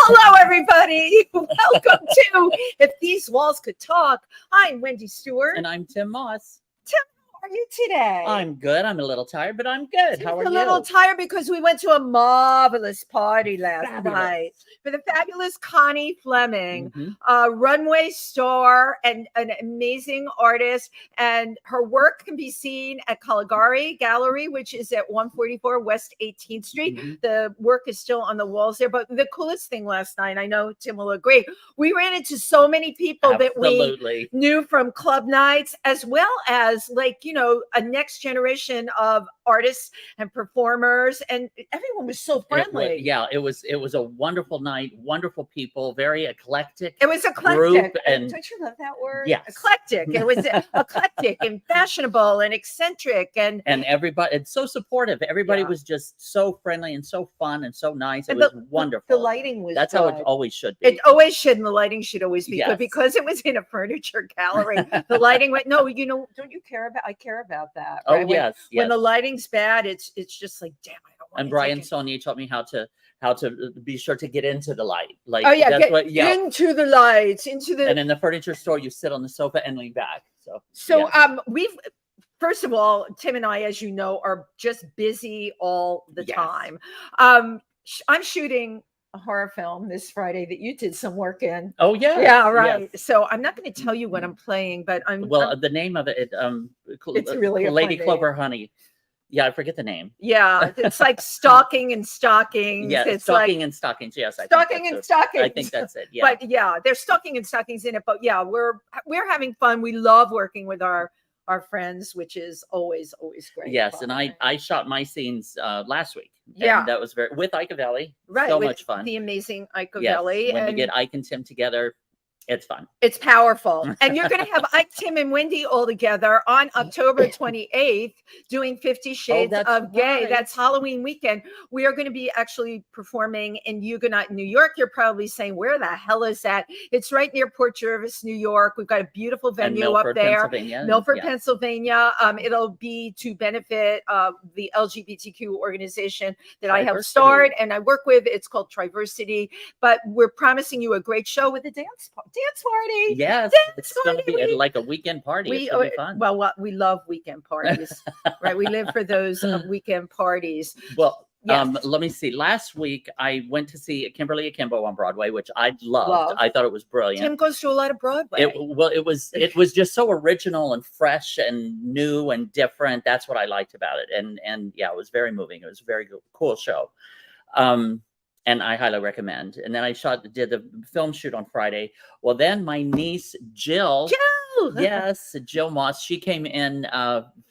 Hello, everybody. Welcome to If These Walls Could Talk. I'm Wendy Stuart. And I'm Tym Moss. Tim, how are you today? I'm good. I'm a little tired, but I'm good. How are you? A little tired because we went to a marvelous party last night for the fabulous Connie Fleming, a runway star and an amazing artist. And her work can be seen at Caligari Gallery, which is at 144 West 18th Street. The work is still on the walls there. But the coolest thing last night, I know Tim will agree, we ran into so many people that we knew from club nights, as well as a next generation of artists and performers, and everyone was so friendly. It was a wonderful night, wonderful people, very eclectic. It was eclectic. Group, and don't you love that word? Yes. Eclectic. It was eclectic and fashionable and eccentric, and everybody, it's so supportive. Everybody was just so friendly and so fun and so nice. It was wonderful. The lighting was That's good. how it always should be. It always should, and the lighting should always be good, because it was in a furniture gallery. The lighting went, don't you care about, I care about that. Right? Oh, yes. When the lighting's bad, it's just like, damn, I don't want And Brian Sonia taught me how to be sure to get into the light. Into the lights, and in the furniture store, you sit on the sofa and lean back. We've, first of all, Tim and I, as you know, are just busy all the time. I'm shooting a horror film this Friday that you did some work in. Oh yeah. Yeah, right. Yes. So I'm not going to tell you what I'm playing, but the name of it, it's really Lady Clover Honey. Yeah, I forget the name. Yeah, it's like Stalking and Stockings. Yeah, it's Stalking and Stockings. Yes, Stalking and Stockings. I think that's it. Yeah, but yeah, there's Stalking and Stockings in it. But yeah, we're having fun. We love working with our friends, which is always great. Yes, fun. And I shot my scenes last week. Yeah, and that was with Icavelli. Right, so much fun. The amazing Icavelli. Yes, when you get Ike and Tim together, it's fun. It's powerful. And you're going to have Ike, Tim, and Wendy all together on October 28th doing 50 Shades of Gay. Right. That's Halloween weekend. We are going to be actually performing in Huguenot, New York. You're probably saying, where the hell is that? It's right near Port Jervis, New York. We've got a beautiful venue up there. Milford, Pennsylvania. It'll be to benefit the LGBTQ organization that I helped start and I work with. It's called Triversity. But we're promising you a great show with a dance party. Yes, it's going to be like a weekend party. It's going to be fun. Well, we love weekend parties, right? We live for those weekend parties. Well, let me see. Last week, I went to see Kimberly Akimbo on Broadway, which I loved. I thought it was brilliant. Tim goes to a lot of Broadway. It was just so original and fresh and new and different. That's what I liked about it. And yeah, it was very moving. It was a very cool show. And I highly recommend. And then I did the film shoot on Friday. Well, then my niece, Jill Moss, she came in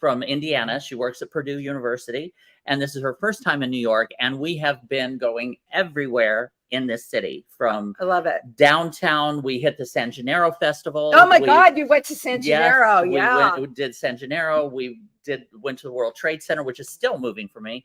from Indiana. She works at Purdue University. And this is her first time in New York. And we have been going everywhere in this city. From I love it. Downtown, we hit the San Gennaro Festival. Oh my God, you went to San Gennaro. Yes, we did San Gennaro. We went to the World Trade Center, which is still moving for me.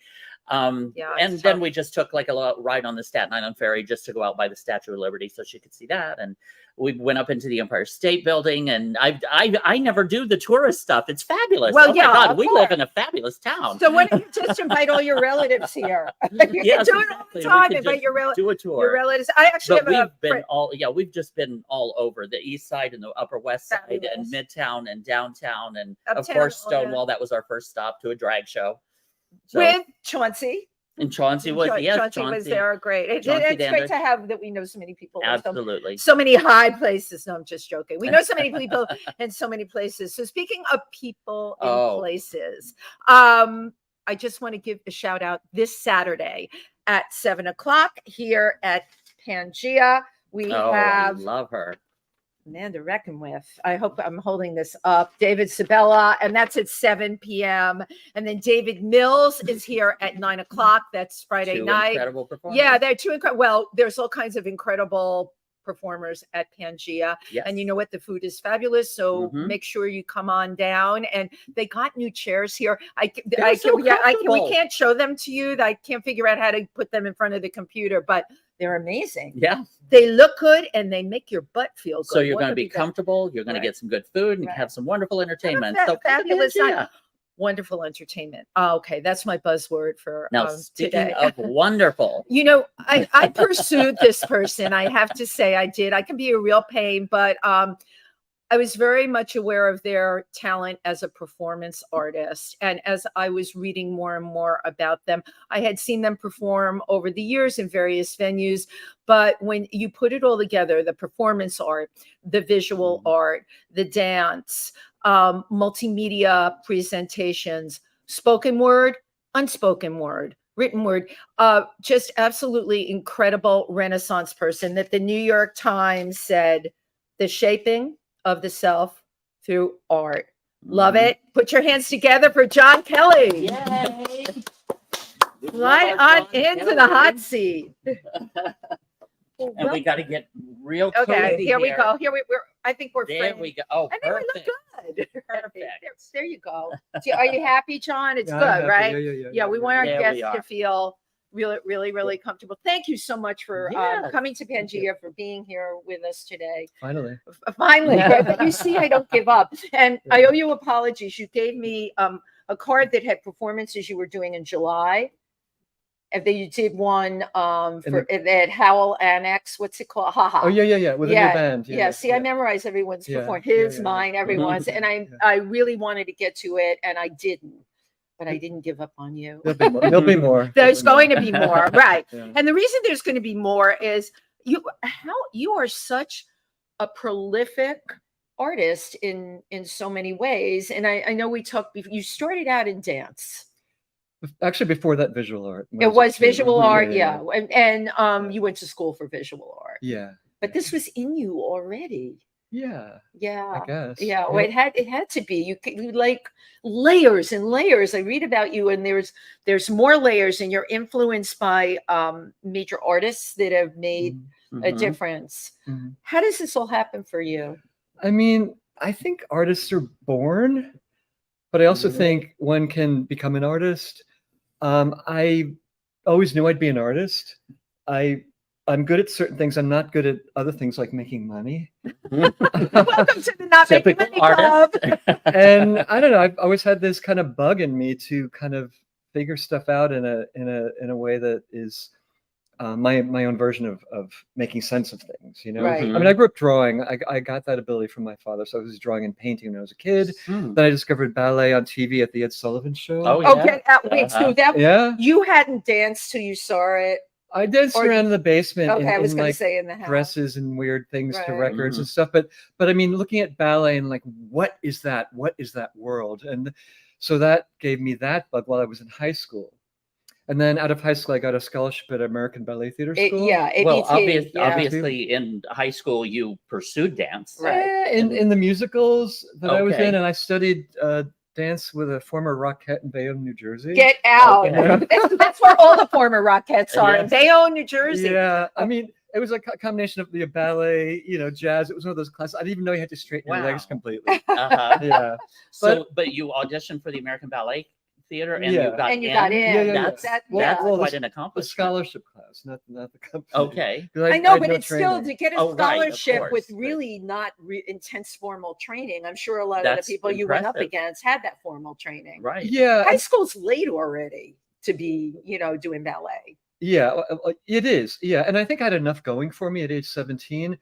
And then we just took like a ride on the Staten Island Ferry just to go out by the Statue of Liberty so she could see that. And we went up into the Empire State Building, and I never do the tourist stuur. It's fabulous. Well, my God, we live in a fabulous town. So why don't you just invite all your relatives here? You can do it all the time. Invite your relatives. Do a tour. Your relatives. I actually we've just been all over the East Side and the Upper West Side and Midtown and downtown, and of course Stonewall. That was our first stop to a drag show. With Chauncey. And Chauncey was, Chauncey was there. Great. It's great to have that we know so many people. Absolutely. So many high places. No, I'm just joking. We know so many people in so many places. So speaking of people in places, I just want to give a shout out this Saturday at 7:00 here at PANGEA. I love her. Man to reckon with. I hope I'm holding this up. David Sabella, and that's at 7 p.m. And then David Mills is here at 9:00. That's Friday night. Incredible performers. Yeah, they're two incredible. Well, there's all kinds of incredible performers at PANGEA. Yes. And you know what? The food is fabulous. So make sure you come on down. And they got new chairs here. We can't show them to you. I can't figure out how to put them in front of the computer, but they're amazing. Yeah. They look good and they make your butt feel good. So you're going to be comfortable. You're going to get some good food and have some wonderful entertainment. So fabulous. wonderful entertainment. Okay, that's my buzzword for Now, speaking today. of wonderful, You know, I pursued this person. I have to say I did. I can be a real pain, but I was very much aware of their talent as a performance artist. And as I was reading more and more about them, I had seen them perform over the years in various venues. But when you put it all together, the performance art, the visual art, the dance, multimedia presentations, spoken word, unspoken word, written word, just absolutely incredible Renaissance person that the New York Times said, the shaping of the self through art. Love it. Put your hands together for John Kelly. yay! Slide on into the hot seat. And we got to get real cozy. Okay, here we go. Here we're. I think we're. There we go. Oh, I think we perfect. look good. Perfect. There you go. See, are you happy, John? It's Yeah, I'm good, happy. right? Yeah, we want our There we guests to are. feel really comfortable. Thank you so much for Yes. coming to PANGEA, for being here with us today. Finally. Finally, right? But you see, I don't give up. And I owe you apologies. You gave me a card that had performances you were doing in July. And then you did one for at Howell Annex. What's it called? Oh yeah. With a new band. Yeah. See, I memorize everyone's performance. His, mine, everyone's. And I really wanted to get to it, and I didn't. But I didn't give up on you. There'll be more. There's going to be more, right? Yeah. And the reason there's going to be more is you are such a prolific artist in so many ways. And I know you started out in dance. Actually, before that, visual art. It was visual art, Yeah. and you went to school for visual art. Yeah. But this was in you already. Yeah. Yeah. I guess. Yeah, well, it had to be. You like layers and layers. I read about you, and there's more layers, and you're influenced by major artists that have made a difference. How does this all happen for you? I mean, I think artists are born, but I also think one can become an artist. I always knew I'd be an artist. I'm good at certain things. I'm not good at other things like making money. Welcome to the Not Making Money Club. And I don't know. I've always had this kind of bug in me to kind of figure stuff out in a way that is my own version of making sense of things. You know, Right. I mean, I grew up drawing. I got that ability from my father. So I was drawing and painting when I was a kid. Then I discovered ballet on TV at the Ed Sullivan Show. Oh, yeah. Okay, wait. So that you hadn't danced till you saw it. I danced around in the basement. Okay, I was going to like say in the house. dresses and weird things to Right. records and stuff. But I mean, looking at ballet and like, what is that? What is that world? And so that gave me that bug while I was in high school. And then out of high school, I got a scholarship at American Ballet Theater School. Well, ABT, obviously, in high school, you pursued dance. Right. In the musicals that I was Okay. in, and I studied dance with a former Rockette in Bayonne, New Jersey. Get out. Okay. That's where all the former Rockettes are, in Yes. Bayonne, New Jersey. Yeah, I mean, it was a combination of the ballet, jazz. It was one of those classes. I didn't even know you had to straighten your legs Wow. completely. Uh-huh. Yeah. But you auditioned for the American Ballet Theater, and Yeah. you got And you in. got in. Yeah. That's That- that's well, quite an The accomplishment. scholarship class, not the company. Okay. 'Cause I know, had but no it's still to training. get a Oh, right, of scholarship with course. really not intense formal training. I'm sure a lot of That's the people you went up impressive. against had that formal training. Right. Yeah, High school's late already to be, doing ballet. yeah, it is. Yeah, and I think I had enough going for me at age 17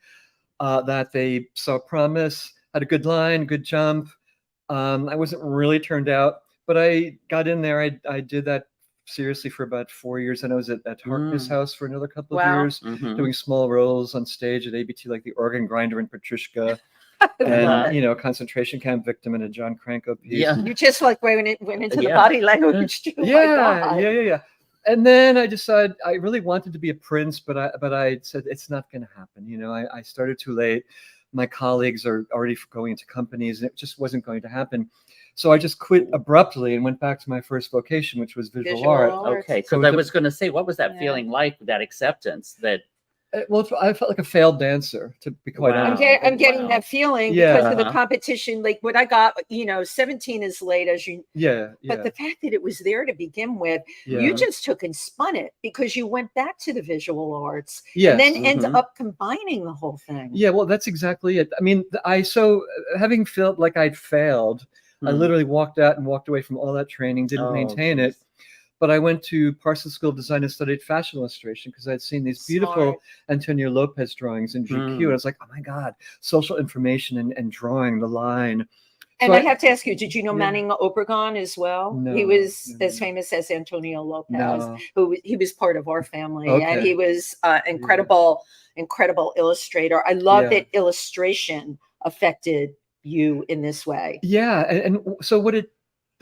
that they saw promise, had a good line, good jump. I wasn't really turned out, but I got in there. I did that seriously for about 4 years, and I was at Harkness House for another couple of Wow. years, Mhm. doing small roles on stage at ABT, like the organ grinder and Petrushka, Uh-huh. and concentration camp victim in a John Cranko piece. Yeah. You just like went into the Yeah. body language too. Oh my God. Yeah. And then I decided I really wanted to be a prince, but I said it's not going to happen. I started too late. My colleagues are already going into companies, and it just wasn't going to happen. So I just quit abruptly and went back to my first vocation, which was visual art. Okay. So Because I the- was going to say, what was that Yeah. feeling like? That acceptance that. Well, I felt like a failed dancer, to be quite Wow. honest. I'm getting Wow. that feeling Yeah. because of the Uh-huh. competition. Like what I got, 17 is late as you, Yeah. but the fact that it was there to begin with, yeah. you just took and spun it because you went back to the visual arts Yes. and then end Mhm. up combining the whole thing. Yeah, well, that's exactly it. I mean, having felt like I'd failed, I literally walked out and walked away from all that training, didn't maintain it. But I went to Parsons School of Design and studied fashion illustration because I'd seen these beautiful Antonio Lopez drawings in GQ. I was like, oh my God, social information and drawing the line. And So I have to ask you, did you know Manning Obregon as well? No, He was no, as famous as Antonio Lopez, No. who he was part of our family, and Okay. he was incredible illustrator. I love Yeah. that illustration affected you in this way. Yeah, and so what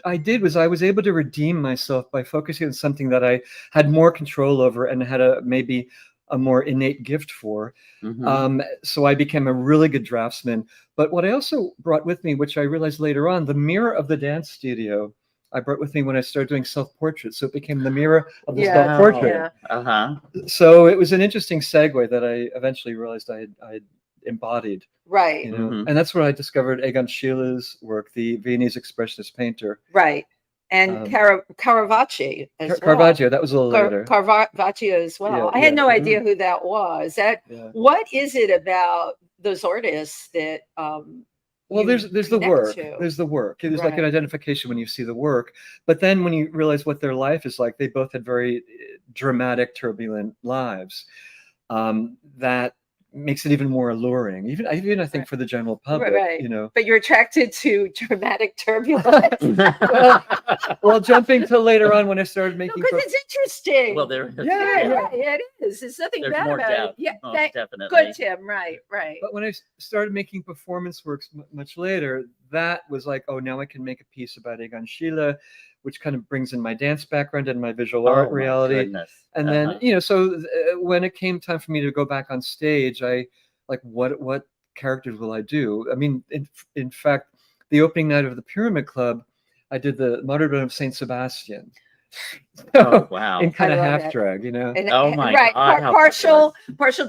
I did was I was able to redeem myself by focusing on something that I had more control over and had maybe a more innate gift for. So I became a really good draftsman. But what I also brought with me, which I realized later on, the mirror of the dance studio, I brought with me when I started doing self-portraits. So it became the mirror of the self-portrait. So it was an interesting segue that I eventually realized I had embodied. Right. You know? And that's where I discovered Egon Schiele's work, the Viennese expressionist painter. Right. And Caravaggio as well. Caravaggio, that was a little later. Caravaggio as well. Yeah, I had no idea who that was. What is it about those artists that well, there's the work. There's the work. There's like an Right. identification when you see the work. But then when you realize what their life is like, they both had very dramatic, turbulent lives. That makes it even more alluring, even I think for the general public, you know. But you're attracted to dramatic turbulence. Well, jumping to later on when I started making, because it's interesting. Well, there is. It is. There's nothing There's bad more about depth, it. Yeah, most definitely. good, Tim. Right. But when I started making performance works much later, that was like, oh, now I can make a piece about Egon Schiele, which kind of brings in my dance background and my visual art reality. Goodness. And then, you know, so when it came time for me to go back on stage, I like, what characters will I do? I mean, in fact, the opening night of the Pyramid Club, I did the Martyrdom of Saint Sebastian. Oh, wow. In kind of half it. drag, you know. And, Oh my right, God, how partial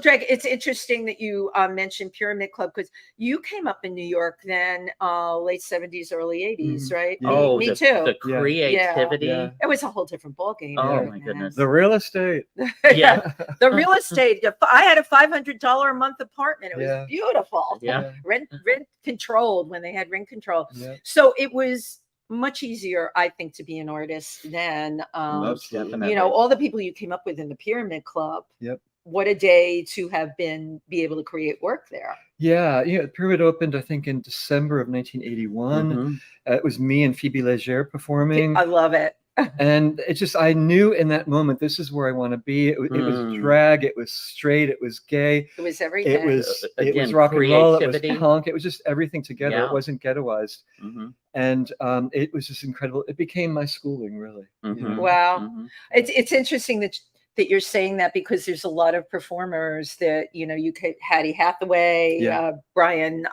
drag. It's interesting that you mentioned Pyramid Club because you came up in New York then, late 70s, early 80s, right? Oh, me the, too. The creativity. Yeah. It was a whole different ballgame. Oh back my then. goodness. The real estate. Yeah. The real estate. I had a $500 a month apartment. It was Yeah. beautiful. Yeah. Rent controlled when they had rent control. Yeah. So it was much easier, I think, to be an artist than Most definitely. you know, all the people you came up with in the Pyramid Club. Yep. What a day to have be able to create work there. Yeah, the Pyramid opened, I think, in December of 1981. It was me and Phoebe Leger performing. I love it. And it's just, I knew in that moment, this is where I want to be. It was drag, it was straight, it was gay. It was everything. It was Again, rock and roll, it was creativity. punk, it was just everything together. Yeah. It wasn't ghettoized. And it was just incredible. It became my schooling, really. You know? Wow. It's interesting that you're saying that because there's a lot of performers that, you know, you could Hattie Hathaway, Brian,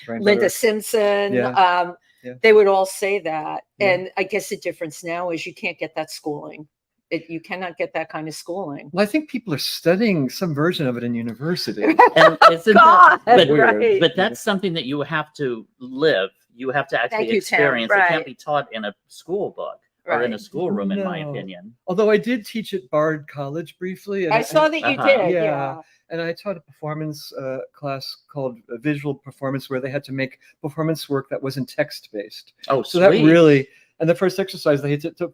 Linda Butter. Simpson, they would all say that. And I guess the difference now is you can't get that schooling. You cannot get that kind of schooling. Well, I think people are studying some version of it in university. And isn't God, that, right. but that's something that you have to live. You have to actually experience. It can't be taught in a school book or in a schoolroom, in my opinion. Although I did teach at Bard College briefly. And I saw that you did. Yeah. And I taught a performance class called Visual Performance, where they had to make performance work that wasn't text-based. Oh, so that really, and the first exercise, they had to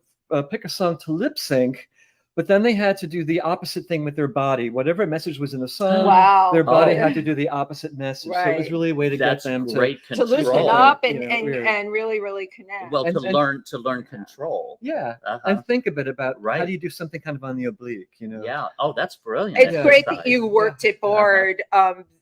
pick a song to lip sync, but then they had to do the opposite thing with their body. Whatever message was in the song, their body had to do the opposite message. So it was really a way to get them to loosen up and really, really connect. Well, to learn control. Yeah. And think a bit about how do you do something kind of on the oblique, you know? Yeah. Oh, that's brilliant. It's great that you worked at Bard.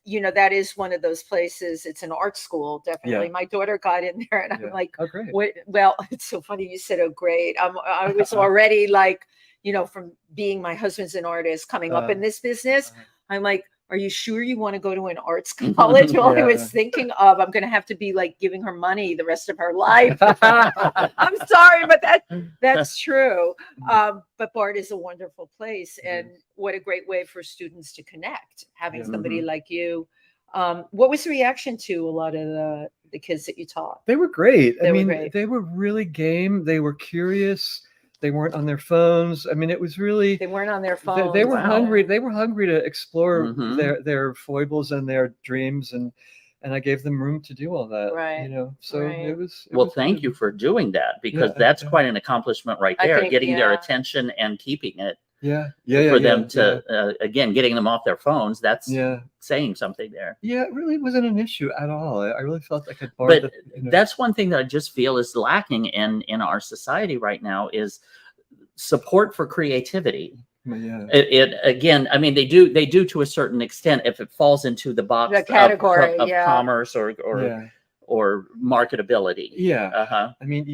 You know, that is one of those places. It's an art school, definitely. Yeah. My daughter got in there and I'm like, oh, great. Well, it's so funny you said, oh, great. I was already like, you know, from being my husband's an artist, coming up in this business, I'm like, are you sure you want to go to an arts college? Well, I was thinking of, I'm going to have to be like giving her money the rest of her life. I'm sorry, but that's true. But Bard is a wonderful place, and what a great way for students to connect, having somebody like you. What was the reaction to a lot of the kids that you taught? They were great. They I were mean, great. they were really game. They were curious. They weren't on their phones. I mean, it was really. They weren't on their phones. They were hungry. They were hungry to explore their foibles and their dreams, and and I gave them room to do all that. Right. You know, so Right. it was. Well, thank you for doing that, because that's quite an accomplishment right I there, think, getting their yeah. attention and keeping it For them to, again, getting them off their phones. That's saying something there. Yeah, it really wasn't an issue at all. I really felt like I could borrow. But that's one thing that I just feel is lacking in our society right now is support for creativity. Yeah. It again, I mean, they do to a certain extent if it falls into the box The category of commerce or marketability. Yeah. I mean,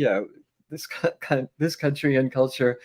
this country and culture,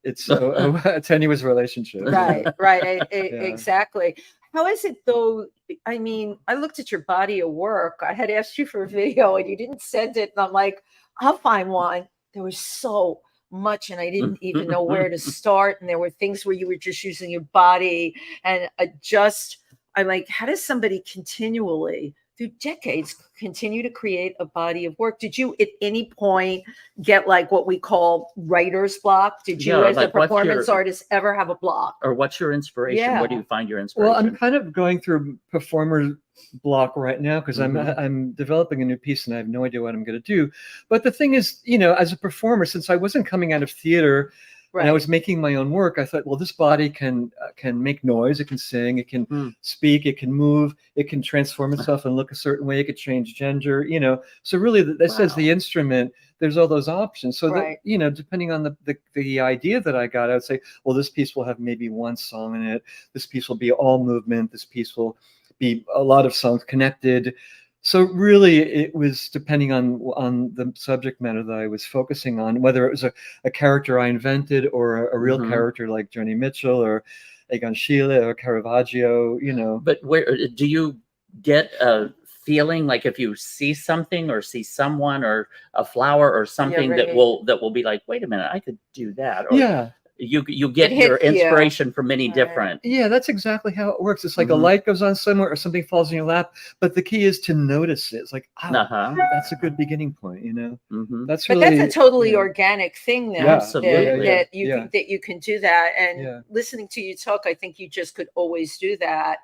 it's a tenuous relationship. Right. Exactly. How is it though? I mean, I looked at your body of work. I had asked you for a video and you didn't send it. And I'm like, I'll find one. There was so much and I didn't even know where to start. And there were things where you were just using your body. And I'm like, how does somebody continually through decades continue to create a body of work? Did you at any point get like what we call writer's block? Did you as a performance artist ever have a block? Or what's your inspiration? Where do you find your inspiration? Well, I'm kind of going through performer block right now because I'm developing a new piece and I have no idea what I'm going to do. But the thing is, you know, as a performer, since I wasn't coming out of theater, and I was making my own work, I thought, well, this body can make noise, it can sing, it can speak, it can move, it can transform itself and look a certain way, it could change gender, you know. So really, this is the instrument. There's all those options. So that, you know, depending on the idea that I got, I would say, well, this piece will have maybe one song in it. This piece will be all movement. This piece will be a lot of songs connected. So really, it was depending on the subject matter that I was focusing on, whether it was a character I invented or a real character like Joni Mitchell or Egon Schiele or Caravaggio, you know. But where do you get a feeling like if you see something or see someone or a flower or something that will be like, wait a minute, I could do that? Or you get your inspiration from many different. Yeah, that's exactly how it works. It's like a light goes on somewhere or something falls in your lap, but the key is to notice it. It's like, that's a good beginning point, you know. That's really, that's a totally organic thing then. Absolutely. That you can do that. And listening to you talk, I think you just could always do that.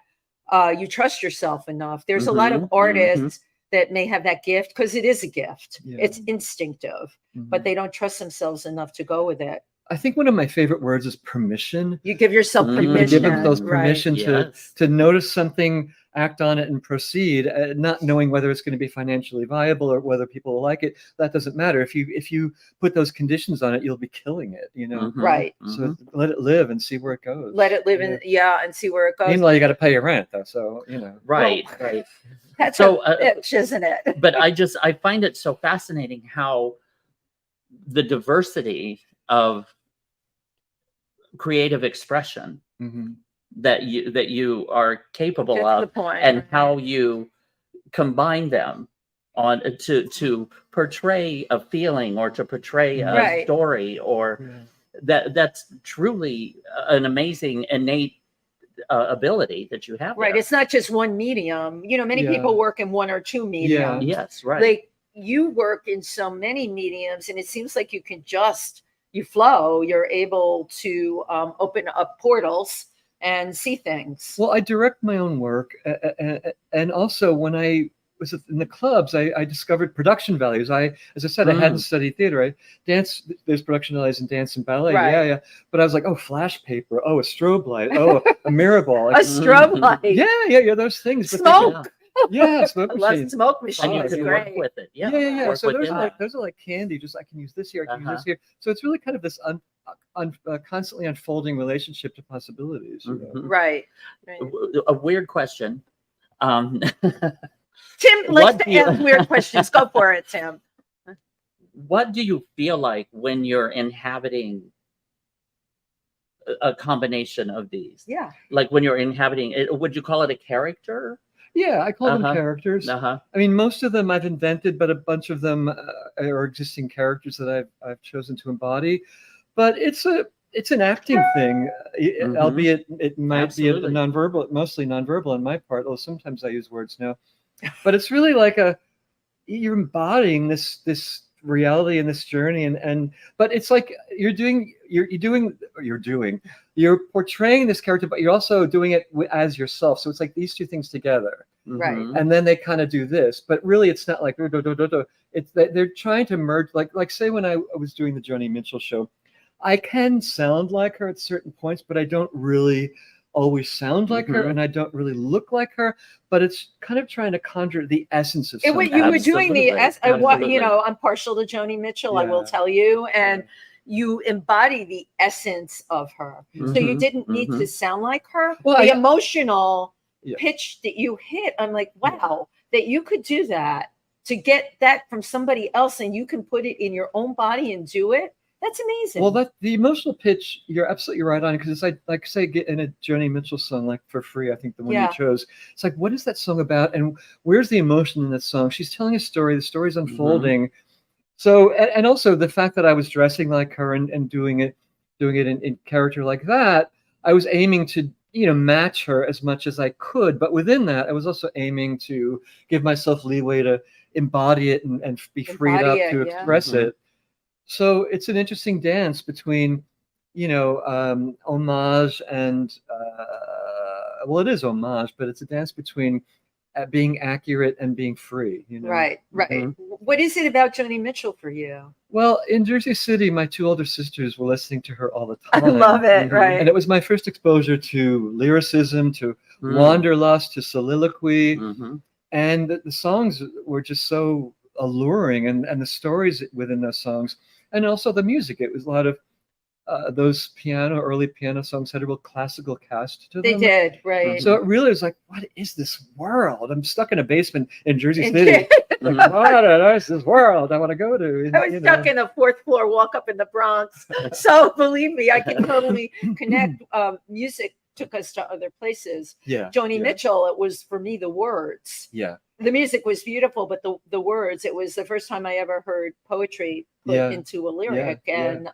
You trust yourself enough. There's a lot of artists that may have that gift because it is a gift. It's instinctive, but they don't trust themselves enough to go with it. I think one of my favorite words is permission. You give yourself permission. You give themselves permission to notice something, act on it, and proceed. Not knowing whether it's going to be financially viable or whether people will like it. That doesn't matter. If you put those conditions on it, you'll be killing it. You know. So let it live and see where it goes. Let it live and see where it goes. Meanwhile, you got to pay your rent though. So you know. Right. That's so a bitch, isn't it? But I find it so fascinating how the diversity of creative expression that you are capable of, and how you combine them on to portray a feeling or to portray a story or that's truly an amazing innate ability that you have. Right. It's not just one medium. You know, many people work in one or two mediums. Yes. Right. Like you work in so many mediums, and it seems like you can you flow. You're able to open up portals and see things. Well, I direct my own work, and also when I was in the clubs, I discovered production values. As I said, I hadn't studied theater. There's production values in dance and ballet. But I was like, oh, flash paper, oh, a strobe light, oh, a mirror ball, a strobe light. Yeah, those things. Smoke. Smoke machines. Smoke machines. And you can work with it. Yeah. So those are like candy. Just I can use this here, I can use this here. So it's really kind of this constantly unfolding relationship to possibilities. You know? Right. A weird question. Tim, let's ask weird questions. Go for it, Tim. What do you feel like when you're inhabiting a combination of these? Yeah. Like when you're inhabiting it, would you call it a character? Yeah, I call them characters. I mean, most of them I've invented, but a bunch of them are existing characters that I've chosen to embody. But it's an acting thing, albeit it might be mostly nonverbal on my part. Although sometimes I use words now. But it's really like you're embodying this reality in this journey, but it's like you're portraying this character, but you're also doing it as yourself. So it's like these two things together, Right. and then they kind of do this, but really it's not like it's that they're trying to merge. Like say when I was doing the Joni Mitchell show, I can sound like her at certain points, but I don't really always sound like her, and I don't really look like her, but it's kind of trying to conjure the essence of something. You were doing the Absolutely. you know, I'm partial to Joni Mitchell, I will tell you, and you embody the essence of her. So you didn't need to sound like her. Well, the emotional Yeah. pitch that you hit, I'm like, wow, that you could do that, to get that from somebody else and you can put it in your own body and do it. That's amazing. Well, the emotional pitch, you're absolutely right on, because it's like say get in a Joni Mitchell song, like For Free, I think the one you chose. It's like, what is that song about, and where's the emotion in that song? She's telling a story. The story's unfolding. So, and also the fact that I was dressing like her and doing it in character like that, I was aiming to match her as much as I could, but within that, I was also aiming to give myself leeway to embody it and be freed up to express it. So it's an interesting dance between, homage and, well, it is homage, but it's a dance between being accurate and being free. Right. What is it about Joni Mitchell for you? Well, in Jersey City, my two older sisters were listening to her all the time. I love it, right. And it was my first exposure to lyricism, to wanderlust, to soliloquy. And the songs were just so alluring, and the stories within those songs, and also the music. It was a lot of those early piano songs had a real classical cast to them. They did, right. So it really was like, what is this world? I'm stuck in a basement in Jersey City. Like, what is this world I want to go to? I was stuck in a 4th floor walk up in the Bronx. So believe me, I can totally connect. Music took us to other places. Joni Mitchell, it was for me the words. The music was beautiful, but the words, it was the first time I ever heard poetry put into a lyric, and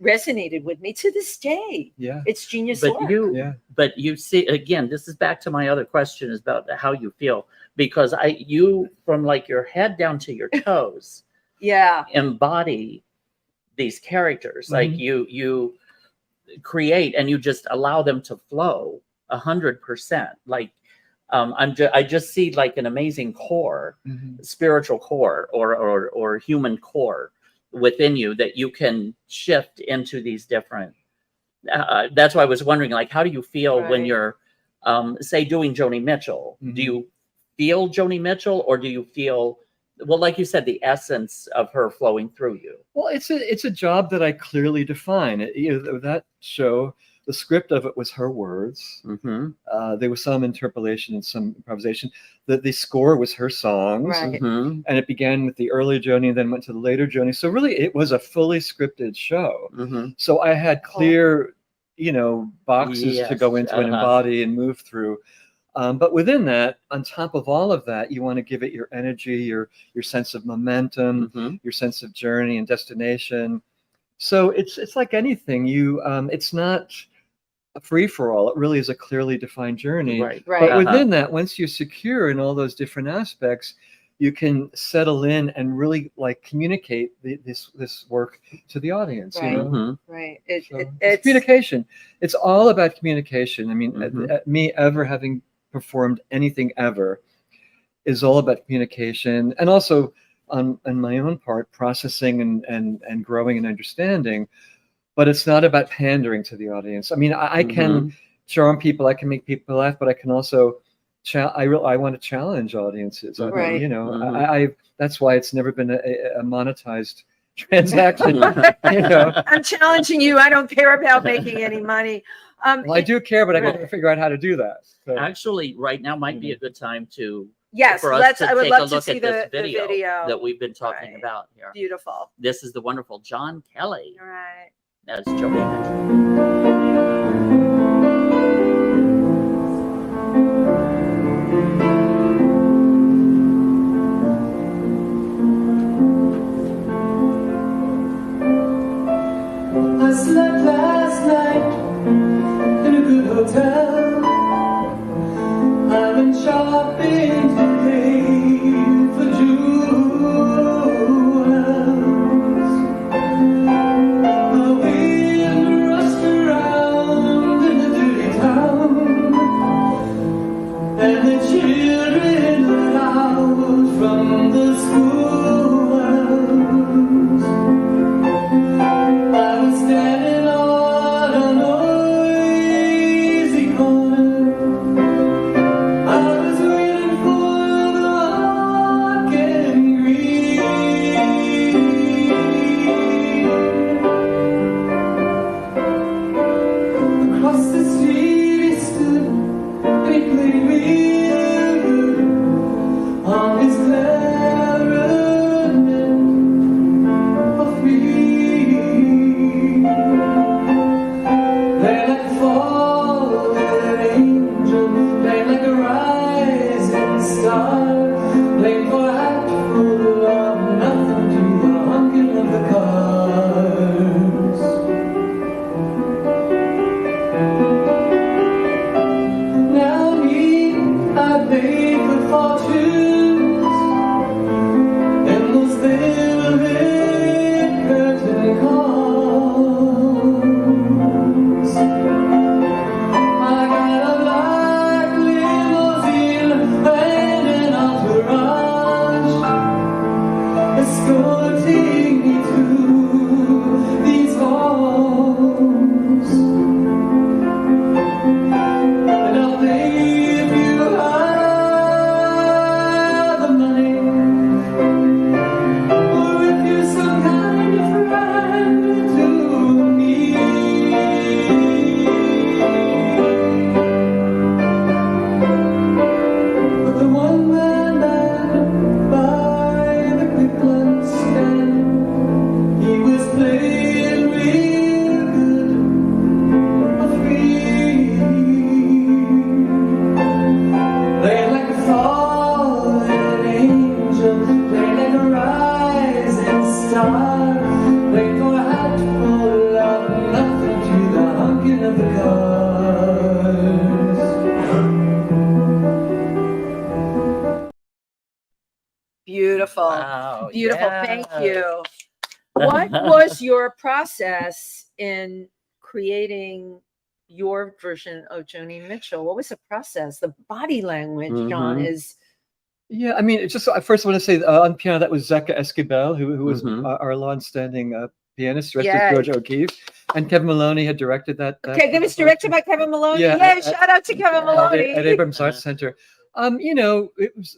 resonated with me to this day. It's genius work. But you see, again, this is back to my other question, is about how you feel, because you from like your head down to your toes embody these characters. Like you create and you just allow them to flow 100%. Like I just see like an amazing core, spiritual core or human core within you that you can shift into these different. That's why I was wondering, like, how do you feel when you're, say, doing Joni Mitchell? Do you feel Joni Mitchell, or do you feel, well, like you said, the essence of her flowing through you? Well, it's a job that I clearly define. That show, the script of it was her words. There was some interpolation and some improvisation. The score was her songs. And it began with the early Joni and then went to the later Joni. So really, it was a fully scripted show. So I had clear, boxes to go into and embody and move through. But within that, on top of all of that, you want to give it your energy, your sense of momentum, your sense of journey and destination. So it's like anything. It's not a free for all. It really is a clearly defined journey. But within that, once you're secure in all those different aspects, you can settle in and really like communicate this work to the audience. It's communication. It's all about communication. I mean, me ever having performed anything ever is all about communication, and also on my own part, processing and growing and understanding. But it's not about pandering to the audience. I mean, I can charm people, I can make people laugh, but I can also I want to challenge audiences. That's why it's never been a monetized transaction. I'm challenging you. I don't care about making any money. Well, I do care, but I got to figure out how to do that. So. Actually, right now might be a good time to I would love to see the video that we've been talking about here. Beautiful. This is the wonderful John Kelly. All right. As Joni. I slept last night in a good hotel. I went shopping today for jewels. wait for a hat to fall out, nothing to the honking of the cars. Beautiful. Wow, Beautiful. yeah. Thank you. What was your process in creating your version of Joni Mitchell? What was the process? The body language, John, is. Yeah, I mean, it's just, I first want to say on piano, that was Zeka Esquivel, who was our long-standing pianist, rest of George O'Keeffe. And Kevin Maloney had directed that. Okay, it was directed by Kevin Maloney. Yeah, Shout out to Kevin Maloney. At Abrams Arts Center. You know,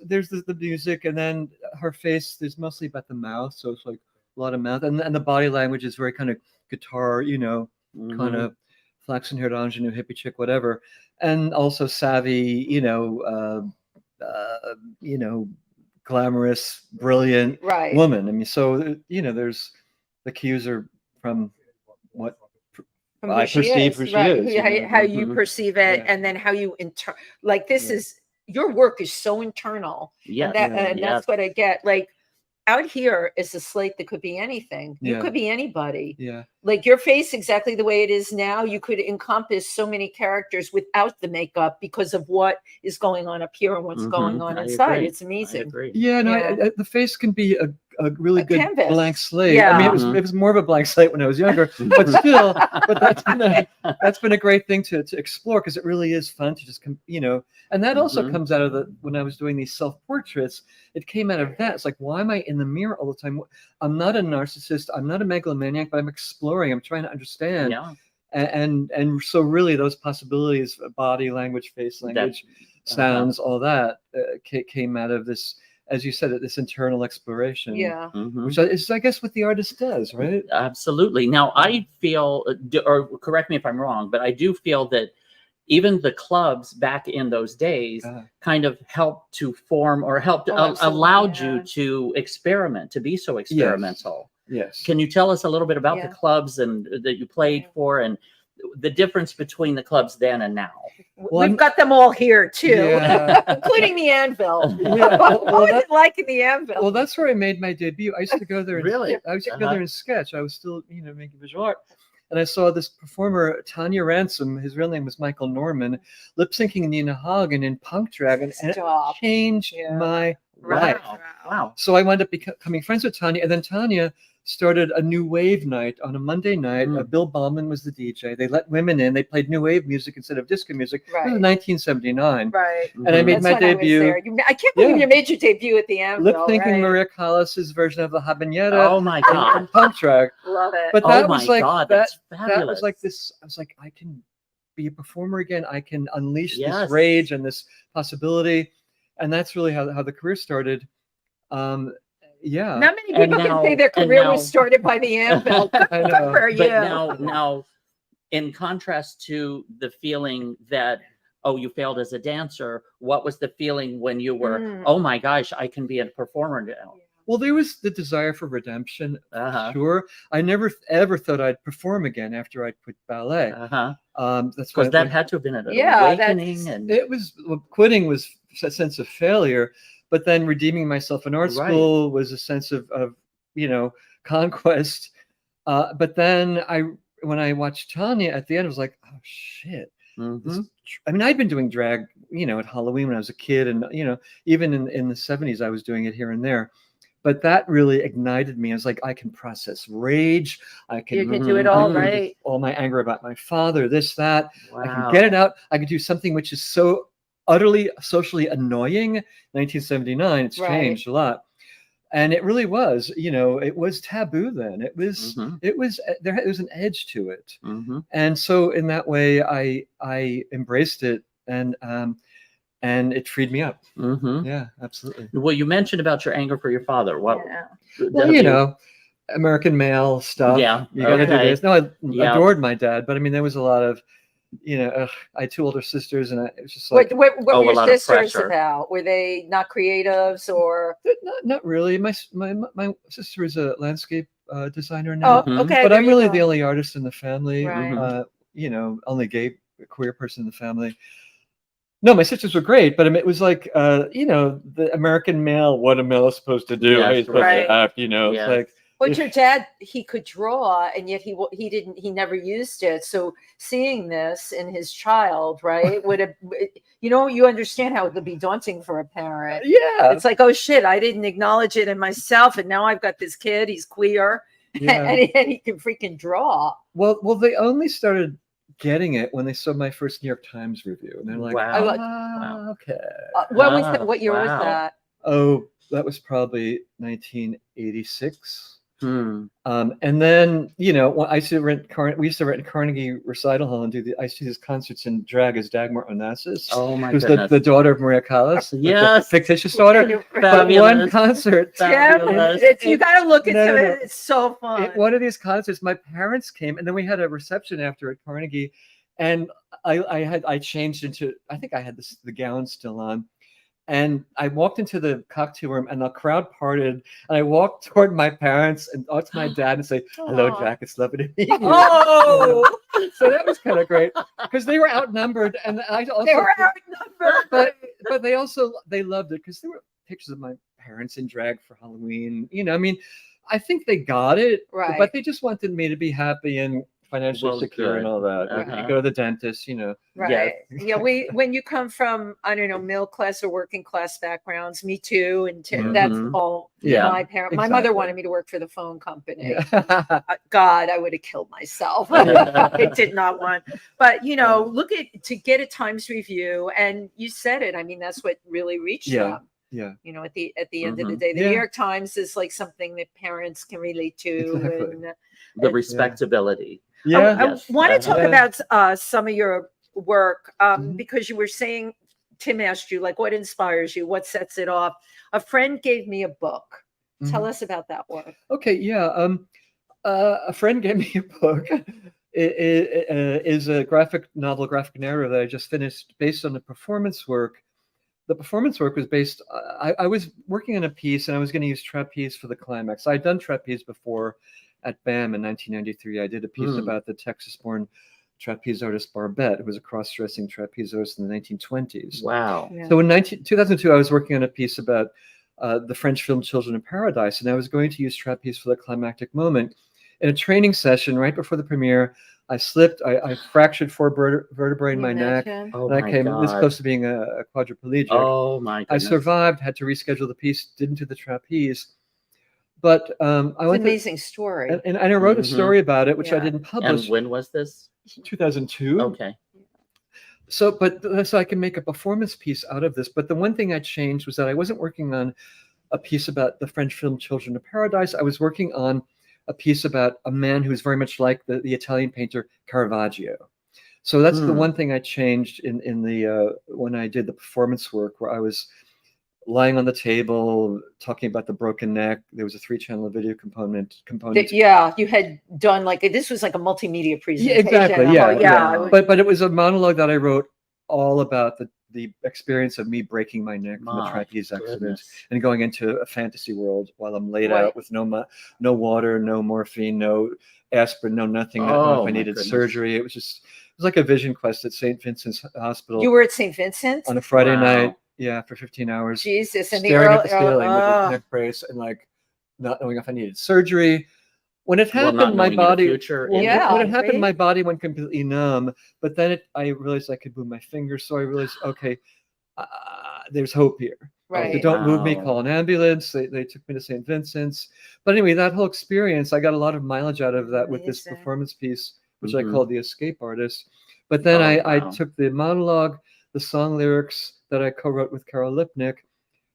there's the music, and then her face, there's mostly about the mouth, so it's like a lot of mouth, and the body language is very kind of guitar, you know, kind of flaxen-haired ingenue hippie chick, whatever, and also savvy, you know, glamorous, brilliant woman. I mean, so you know, there's the cues are from what I perceive who she is, how you perceive it, and then how you like this is your work is so internal. Yeah, and that's what I get. Like out here is a slate that could be anything. You could be anybody. Yeah. Like your face exactly the way it is now, you could encompass so many characters without the makeup because of what is going on up here and what's going on inside. It's amazing. Yeah, no, the face can be a really good canvas. Blank slate. Yeah. I mean, it was more of a blank slate when I was younger, but still, that's been a great thing to explore, because it really is fun to just you know, and that also comes out of when I was doing these self-portraits, it came out of that. It's like, why am I in the mirror all the time? I'm not a narcissist, I'm not a megalomaniac, but I'm exploring, I'm trying to understand. Yeah. And so really those possibilities, body language, face language, sounds, all that came out of this, as you said, this internal exploration. Yeah. Which is, I guess, what the artist does, right? Absolutely. Now, I feel, or correct me if I'm wrong, but I do feel that even the clubs back in those days kind of helped to form, or helped allowed you to experiment, to be so experimental. Yes. Can you tell us a little bit about the clubs and that you played for, and the difference between the clubs then and now? Well, we've got them all here too, including the Anvil. What was it like in the Anvil? Well, that's where I made my debut. I used to go there. Really? I used to go there and sketch. I was still, you know, making visual art. And I saw this performer, Tanya Ransom, his real name was Michael Norman, lip syncing Nina Hagen in Punk Dragon, and it changed my life. Wow. So I wound up becoming friends with Tanya, and then Tanya started a new wave night on a Monday night. Bill Ballman was the DJ. They let women in. They played new wave music instead of disco music. It was 1979. Right. And I made my debut. I can't believe you made your debut at the Anvil. Lip syncing Maria Callas's version of the Habanera. Oh my God. Punk Track. Love it. But that was like that's that was like this. I was like, I can be a performer again. I can unleash this rage and this possibility. And that's really how the career started. Yeah. Not many people can say their career was started by the Anvil. Good for you. But now, in contrast to the feeling that, oh, you failed as a dancer, what was the feeling when you were, oh my gosh, I can be a performer now? Well, there was the desire for redemption, sure. I never ever thought I'd perform again after I'd quit ballet. That's because that had to have been an awakening. And it was, quitting was a sense of failure. But then redeeming myself in art school was a sense of you know, conquest. But then when I watched Tanya at the end, I was like, oh shit. I mean, I'd been doing drag, you know, at Halloween when I was a kid, and you know, even in the 70s, I was doing it here and there. But that really ignited me. I was like, I can process rage. I can, you can do it all, right? All my anger about my father, this, that. Wow. I can get it out. I can do something which is so utterly socially annoying. 1979, it's changed a lot, and it really was, you know, it was taboo then. It was there was an edge to it, and so in that way I embraced it, and it freed me up. Yeah, absolutely. Well, you mentioned about your anger for your father. Well, you know, American male stuff. Yeah, you gotta do this. No, I adored my dad, but I mean, there was a lot of, you know, I had two older sisters, and it was just like, what were your sisters about? Were they not creatives, or not really? My sister is a landscape designer now. Oh, okay. But I'm really the only artist in the family. Right. You know, only gay queer person in the family. No, my sisters were great, but I mean, it was like, you know, the American male, what a male is supposed to do, how he's supposed to act, you know, it's like, But your dad, he could draw, and yet he never used it. So seeing this in his child, right, would have, you understand how it could be daunting for a parent. Yeah. It's like, oh shit, I didn't acknowledge it in myself, and now I've got this kid. He's queer, Yeah. and he can freaking draw. Well, they only started getting it when they saw my first New York Times review, and they're like, Wow. wow. Okay. What year was Wow. that? Oh, that was probably 1986. Hmm. And then, when I used to rent Carnegie Recital Hall and I used to do these concerts in drag as Dagmar Onassis, Oh my who's goodness. the daughter of Maria Callas, Yes. the fictitious daughter. But Fabulous. one concert, Fabulous. You got to look into No. it. It's so fun. at one of these concerts, my parents came, and then we had a reception after at Carnegie, and I changed into, I think I had the gown still on. And I walked into the cocktail room, and the crowd parted. And I walked toward my parents and to my dad and say, "Hello, Aw. Jack. It's lovely to meet you." Oh, So that was kind of great because they were outnumbered, and I also, they were outnumbered. but they loved it because there were pictures of my parents in drag for Halloween. I mean, I think they got it, Right. but they just wanted me to be happy and financially Well, secure and good. all that. Like, Uh-huh. you go to the dentist, Right. Yeah. When you come from, I don't know, middle class or working class backgrounds, me too. And that's Mhm. all Yeah, my parent. My mother exactly. wanted me to work for the phone company. Yeah. God, I would have killed myself. I did not want. But look to get a Times review, and you said it. I mean, that's what really reached Yeah. them. Yeah. At the end of the Mhm. day, the Yeah. New York Times is like something that parents can relate to. Exactly. And The respectability. Yeah. I Yes. want to talk Yeah. about some of your work Mhm. because you were saying, Tim asked you, like, what inspires you? What sets it off? A friend gave me a book. Tell Mhm. us about that work. Okay. Yeah. A friend gave me a book. It is a graphic narrative that I just finished based on the performance work. The performance work was based, I was working on a piece and I was going to use trapeze for the climax. I'd done trapeze before at BAM in 1993. I did a piece about the Texas-born trapeze artist Barbette, who was a cross-dressing trapeze artist in the 1920s. Wow. Yeah. So in 2002, I was working on a piece about the French film Children of Paradise, and I was going to use trapeze for the climactic moment. In a training session right before the premiere, I slipped. I fractured 4 vertebrae in my neck. Imagine. Oh And I my came this God. close to being a quadriplegic. Oh my I goodness. survived, had to reschedule the piece, didn't do the trapeze. But I It's an went to, amazing story. and I wrote a Mhm. story about it, which I Yeah. didn't And publish. when was this? 2002. Okay. So I can make a performance piece out of this. But the one thing I changed was that I wasn't working on a piece about the French film Children of Paradise. I was working on a piece about a man who's very much like the Italian painter Caravaggio. So that's the one thing I changed in the when I did the performance work, where I was lying on the table talking about the broken neck. There was a 3-channel video component. Yeah, you had done this was like a multimedia presentation. Yeah, exactly. Yeah, yeah. But it was a monologue that I wrote all about the experience of me breaking my neck from a My trapeze accident goodness. and going into a fantasy world while I'm laid Right. out with no water, no morphine, no aspirin, no nothing. I don't know Oh, if I my needed goodness. surgery. It was like a vision quest at St. Vincent's Hospital You were at St. Vincent? on a Friday Wow. night. Yeah, for 15 hours. Jesus, and the Staring early, at the ceiling with a neck brace and not knowing if I needed surgery. When it Well, happened, not my knowing your body. future. When Yeah, it happened, right? my body went completely numb. But then I realized I could move my fingers, so I realized, okay, there's hope here. Right. They don't move me, Wow. call an ambulance. They took me to St. Vincent's. But anyway, that whole experience, I got a lot of mileage out of that with this Amazing. performance piece, which Mhm. I called The Escape Artist. But then Oh, I wow. took the monologue, the song lyrics that I co-wrote with Carol Lipnick,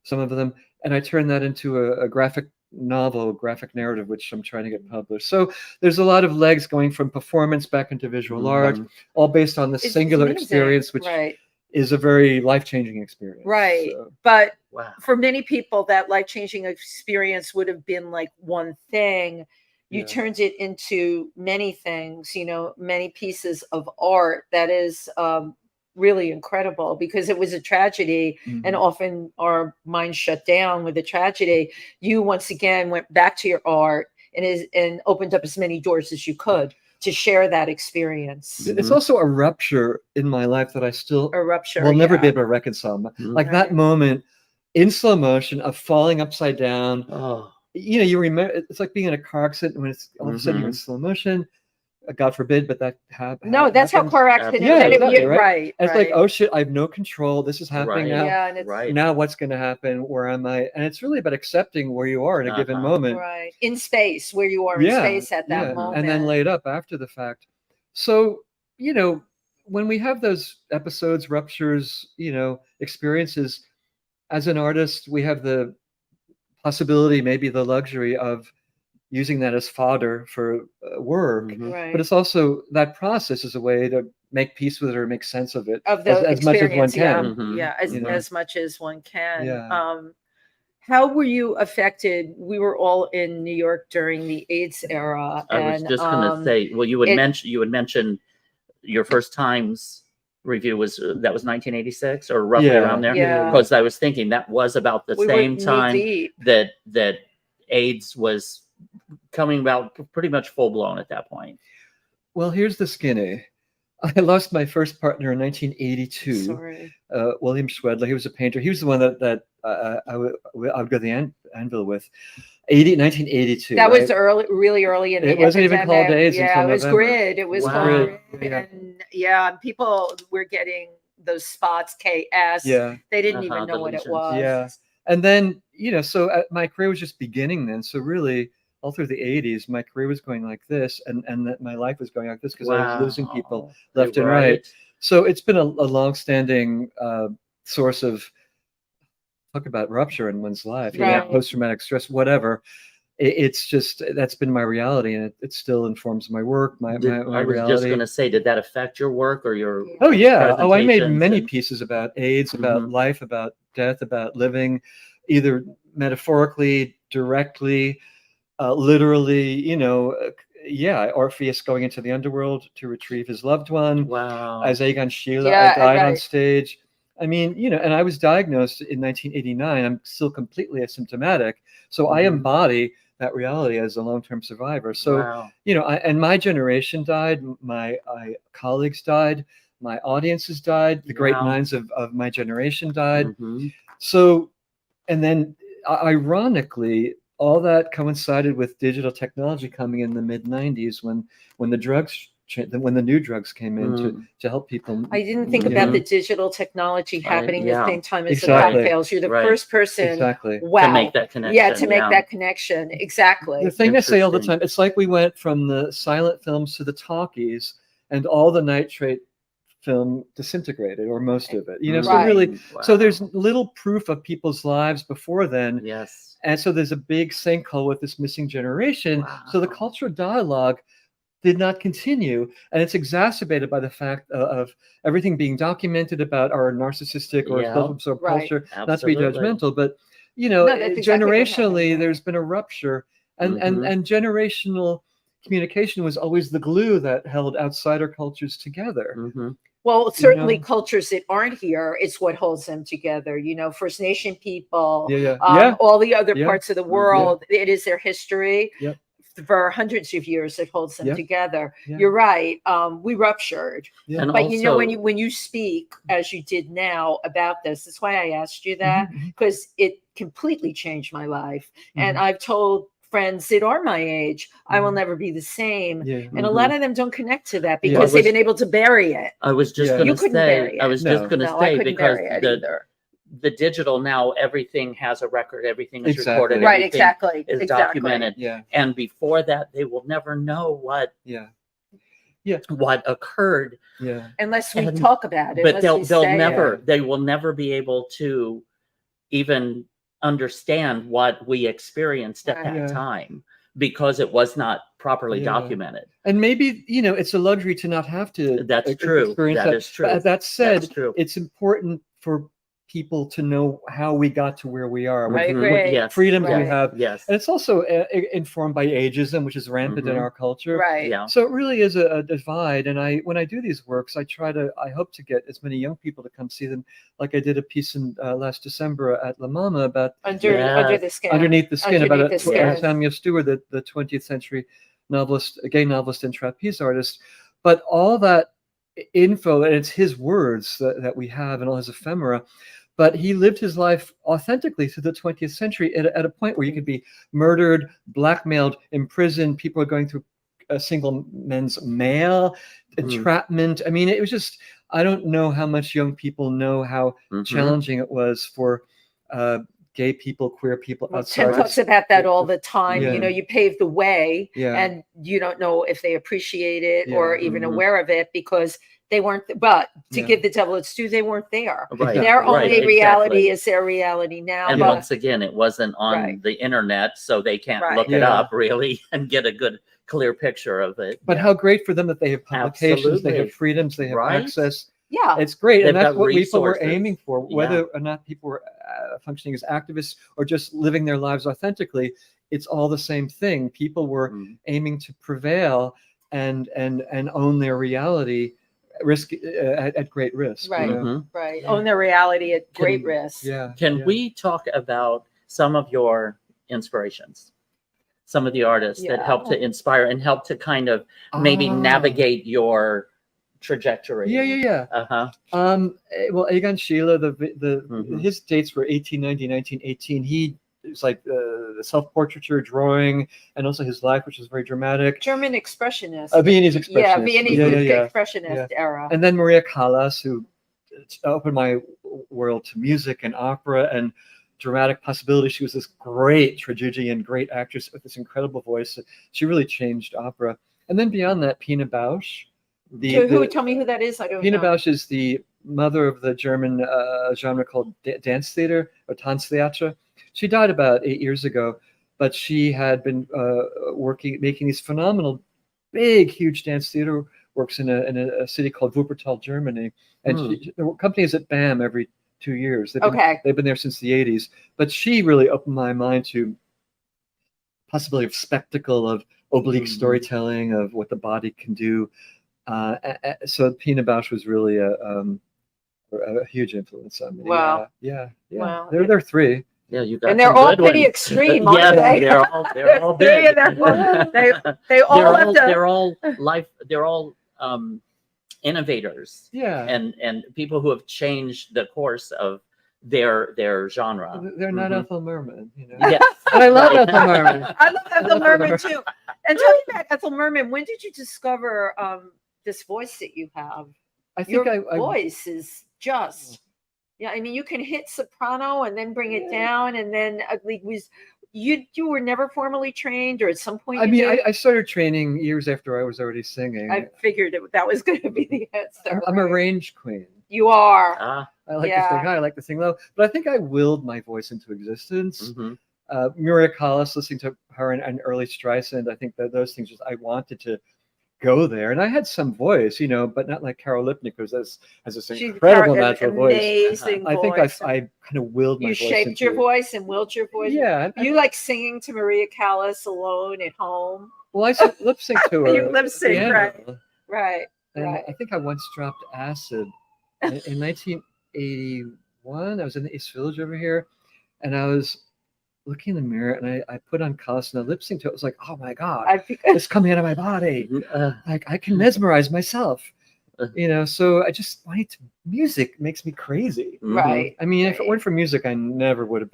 some of them, and I turned that into a graphic novel, graphic narrative, which I'm trying to get published. So there's a lot of legs going from performance back into visual art, Mhm. all based on this It's singular amazing. experience, which Right. is a very life-changing experience. Right. So, But Wow. for many people, that life-changing experience would have been like one thing. You Yeah. turned it into many things, many pieces of art that is really incredible, because it was a tragedy, and Mhm. often our minds shut down with a tragedy. You once again went back to your art and opened up as many doors as you could to share that experience. It's also a rupture in my life that I still A rupture. will never yeah. be able to reconcile. Like Right. that moment in slow motion of falling upside down, Oh. you remember, it's like being in a car accident when it's all of a sudden you're in slow motion. God forbid, but that No, that's how happens. car accidents. Yeah, exactly, right. right. And it's like, right. oh shit, I have no control. This is happening Right. now. Yeah, and it's Right. Now what's going to happen? Where am I? And it's really about accepting where you are in a given moment. right in space, where you are in space at that moment, and then laid up after the fact. So, when we have those episodes, ruptures, experiences, as an artist, we have the possibility, maybe the luxury of using that as fodder for work. right. But it's also, that process is a way to make peace with it or make sense of it Of the as much as one experience, yeah. can. Yeah, as much as one can. Yeah. How were you affected? We were all in New York during the AIDS era. I was just going to say, well, you would mention your first Times review was 1986 or roughly around there. Yeah. Because I was thinking that was about the same time that AIDS was coming about pretty much full blown at that point. Well, here's the skinny. I lost my first partner in 1982. Sorry. William Schwedler. He was a painter. He was the one that I would go to the anvil with. 1982. That was really early in the It wasn't even called AIDS until it was November. GRID. It was called GRID. GRID. And people were getting those spots, KS. Yeah. They didn't even know what it was. Yeah. And then, so my career was just beginning then. So really, all through the 80s, my career was going like this, and that my life was going like this because I was losing people left and right. So it's been a long-standing source of talk about rupture in one's life, post-traumatic stress, whatever. It's just, that's been my reality, and it still informs my work, my reality. I was just going to say, did that affect your work or your? Oh yeah. Oh, I made many pieces about AIDS, about life, about death, about living, either metaphorically, directly, literally, Orpheus going into the underworld to retrieve his loved one. Wow. As Egon Schiele, I died on stage. I mean, and I was diagnosed in 1989. I'm still completely asymptomatic. So I embody that reality as a long-term survivor. So, and my generation died, my colleagues died, my audiences died, the great minds of my generation died. So, and then ironically, all that coincided with digital technology coming in the mid 90s when the new drugs came in to help people. I didn't think about the digital technology happening at the same time as the cocktails. You're the first person to make that connection. Yeah, to make that connection. Exactly. The thing I say all the time, it's like we went from the silent films to the talkies, and all the nitrate film disintegrated, or most of it. So really, so there's little proof of people's lives before then. Yes. And so there's a big sinkhole with this missing generation. So the cultural dialogue did not continue, and it's exacerbated by the fact of everything being documented about our narcissistic or self-absorbed culture. Absolutely. Not to be judgmental, but generationally, there's been a rupture, and generational communication was always the glue that held outsider cultures together. Well, certainly cultures that aren't here, it's what holds them together. First Nation people, all the other parts of the world, it is their history. For hundreds of years that holds them together. You're right. We ruptured. And but also, when you speak as you did now about this, that's why I asked you that, because it completely changed my life. And I've told friends that are my age, I will never be the same. And a lot of them don't connect to that because they've been able to bury it. I was just going to say, because the digital now, everything has a record, everything is recorded, right? Exactly, is documented. And before that, they will never know what occurred, unless we talk about it. But they will never be able to even understand what we experienced at that time, because it was not properly documented. And maybe it's a luxury to not have to. That's true. That is true. That said, it's important for people to know how we got to where we are, what freedoms we have. And it's also informed by ageism, which is rampant in our culture. So it really is a divide. And when I do these works, I hope to get as many young people to come see them. Like I did a piece in last December at La Mama about Underneath the Skin, about Samuel Steward, the 20th century novelist, a gay novelist and trapeze artist. But all that info, and it's his words that we have, and all his ephemera. but he lived his life authentically through the 20th century at a point where you could be murdered, blackmailed, imprisoned. People are going through a single men's mail, entrapment. I mean, it was just, I don't know how much young people know how challenging it was for gay people, queer people outside. Tim talks about that all the time. Yeah. You know, you pave the way Yeah. and you don't know if they appreciate it Yeah. or even aware of it because they weren't, but to Yeah. give the devil its due, they weren't there. Right. Their right, only reality exactly. is their reality now. And but once again, it wasn't on Right. the internet, so they can't Right. look it Yeah. up really and get a good, clear picture of it. But how great for them that they have publications, they Absolutely. have freedoms, they have Right. access. yeah. It's great, They've and that's got what people were resources. aiming for, whether or not people were functioning as activists or just living their lives authentically. It's all the same thing. People were aiming to prevail and own their reality, at great risk. Right. You know? Mhm. Right. Yeah. Own their reality at great Can- risk. Yeah. Can yeah. we talk about some of your inspirations? Some of the artists that help to inspire and help to kind of maybe Ah. navigate your trajectory? Yeah. Uh-huh. Well, Egon Schiele, Mhm. his dates were 1890, 1918. He was like the self-portraiture drawing, and also his life, which was very dramatic. German expressionist. Viennese expressionist. Yeah, Viennese Yeah. expressionist era. And then Maria Callas, who opened my world to music and opera and dramatic possibility. She was this great tragedian, great actress with this incredible voice. She really changed opera. And then beyond that, Pina Bausch. Tell me who that is? I don't Pina know. Bausch is the mother of the German genre called dance theater or Tanztheater. She died about 8 years ago, but she had been making these phenomenal, big, huge dance theater works in a city called Wuppertal, Germany. And the company is at BAM every 2 years. They've been there since the 80s. But she really opened my mind to possibility of spectacle, of oblique storytelling, of what the body can do. So Pina Bausch was really a huge influence on me. Wow. Yeah. Wow. They're three. Yeah, you got And they're some all good pretty ones. extreme, aren't Yes, they? they're all Three big. of them. They all have to. They're all innovators Yeah. and people who have changed the course of their genre. They're not Mhm. Ethel Merman, you know. Yes. And I love Ethel Merman. I love Ethel Merman too. And talking about Ethel Merman, when did you discover this voice that you have? I think Your voice is just, yeah. I mean, you can hit soprano and then bring it down, and then you were never formally trained, or at some point. I you mean, did? I started training years after I was already singing. I figured that was going to be the answer. I'm a range queen. You are. Ah, I like to sing high, I like to sing low, but I think I willed my voice into existence. mhm. Maria Callas, listening to her and early Streisand, I think that those things I wanted to go there. And I had some voice, you know, but not like Carol Lipnick, who has this incredible natural voice. Amazing I think voice. I kind of willed my You voice shaped into your it. voice and willed your voice. Yeah. You like singing to Maria Callas alone at home. Well, I lip sync to her. You lip sync, piano. right. Right. And Right. I think I once dropped acid in 1981. I was in the East Village over here, and I was looking in the mirror, and I put on Callas and I lip synced to it. I was like, oh my God, it's coming out of my body. Like I can mesmerize myself, you know. So I just music makes me crazy. Right. I mean, if it weren't for music, I never would have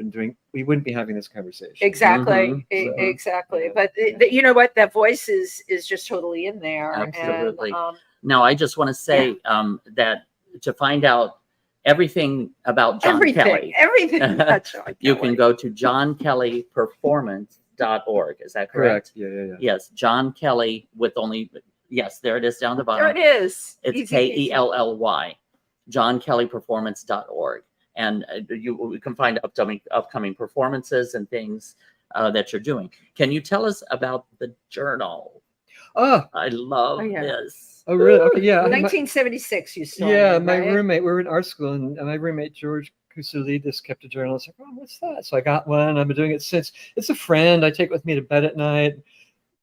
we wouldn't be having this conversation. Exactly. So, Exactly. yeah. But you know what? That voice is just totally in there. Absolutely. And, Now, I just want to say that to find out everything about John Kelly, everything about John you Kelly. can go to johnkellyperformance.org. Is that correct? Yeah. Yes, John Kelly with only, yes, there it is down the bottom. There it is. It's Easy peasy. KELLY, johnkellyperformance.org. And you can find upcoming performances and things that you're doing. Can you tell us about the journal? Oh, I love yeah. this. oh, really? Okay, yeah. 1976 you started. Yeah, my right? roommate, we were in art school, and my roommate, George Kusulidis, kept a journal. I was like, oh, what's that? So I got one. I've been doing it since. It's a friend. I take it with me to bed at night,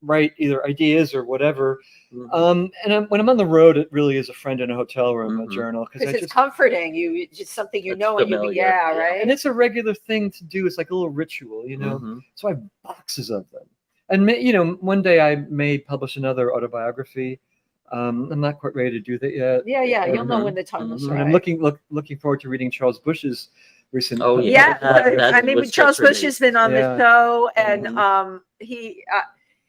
write either ideas or whatever. Mhm. And when I'm on the road, it really is a friend in a hotel room, Mhm. a journal. Because it's comforting. It's just something you It's know and you familiar, yeah, yeah. right? and it's a regular thing to do. It's like a little ritual, you know? Mhm. So I have boxes of them. And, you know, one day I may publish another autobiography. I'm not quite ready to do that yet. Yeah. You'll know when the time is Mhm. And right. I'm looking forward to reading Charles Bush's recent. Oh, Yeah, that I mean, was Charles such a Bush has been on Yeah. the show, and Mhm.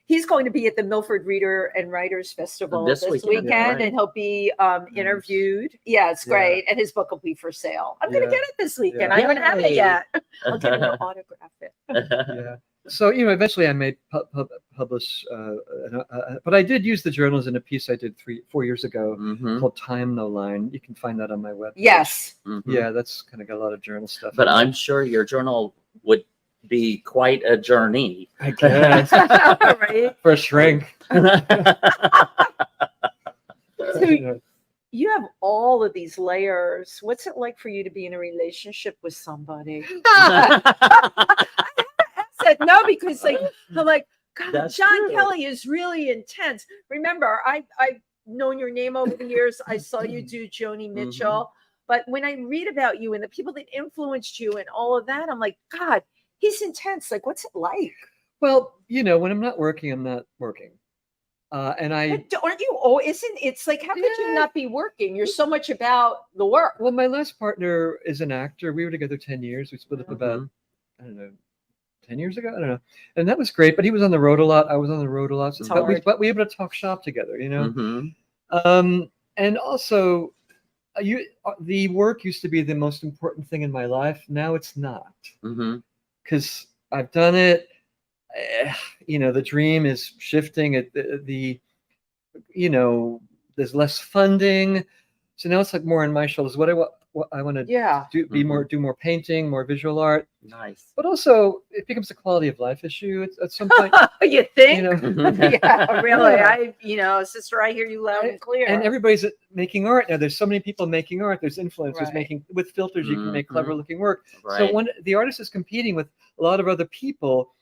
he's going to be at the Milford Reader and Writers Festival This this weekend, weekend, right. and he'll be interviewed. Yeah, it's Yeah. great, and his book will be for sale. I'm going Yeah. to get it this weekend. Yeah. I haven't had it Yay. yet. I'll get him to autograph it. Yeah. So eventually I may publish, but I did use the journals in a piece I did 4 years ago Mhm. called "Time No Line." You can find that on my webpage. Yes. Mhm. Yeah, that's kind of got a lot of journal stuff. But in there. I'm sure your journal would be quite a journey. I guess Right. for a shrink. So you have all of these layers. What's it like for you to be in a relationship with somebody? I said no because I'm like, God, That's John true. Kelly is really intense. Remember, I've known your name over the years. I saw you do Joni Mitchell. But when I read about you and the people that influenced you and all of that, I'm like, God, he's intense. Like, what's it like? Well, when I'm not working, I'm not working. And But aren't you? Oh, isn't it's like, how could you not be working? You're so much about the work. well, my last partner is an actor. We were together 10 years. We split up about, I don't know, 10 years ago. I don't know. And that was great. But he was on the road a lot. I was on the road a lot. It's But we hard. were able to talk shop together, Mhm. And also, the work used to be the most important thing in my life. Now it's not, Mhm. because I've done it. The dream is shifting. There's less funding, so now it's like more on my shoulders. What I want to Yeah. do do more painting, more visual art, Nice. but also it becomes a quality of life issue at some point. You think? Mhm. Yeah, really. Yeah. Sister, I hear you loud and clear. And everybody's making art now. There's so many people making art. There's influencers Right. making with filters. You can make Mhm. clever looking work. Right. So when the artist is competing with a lot of other people,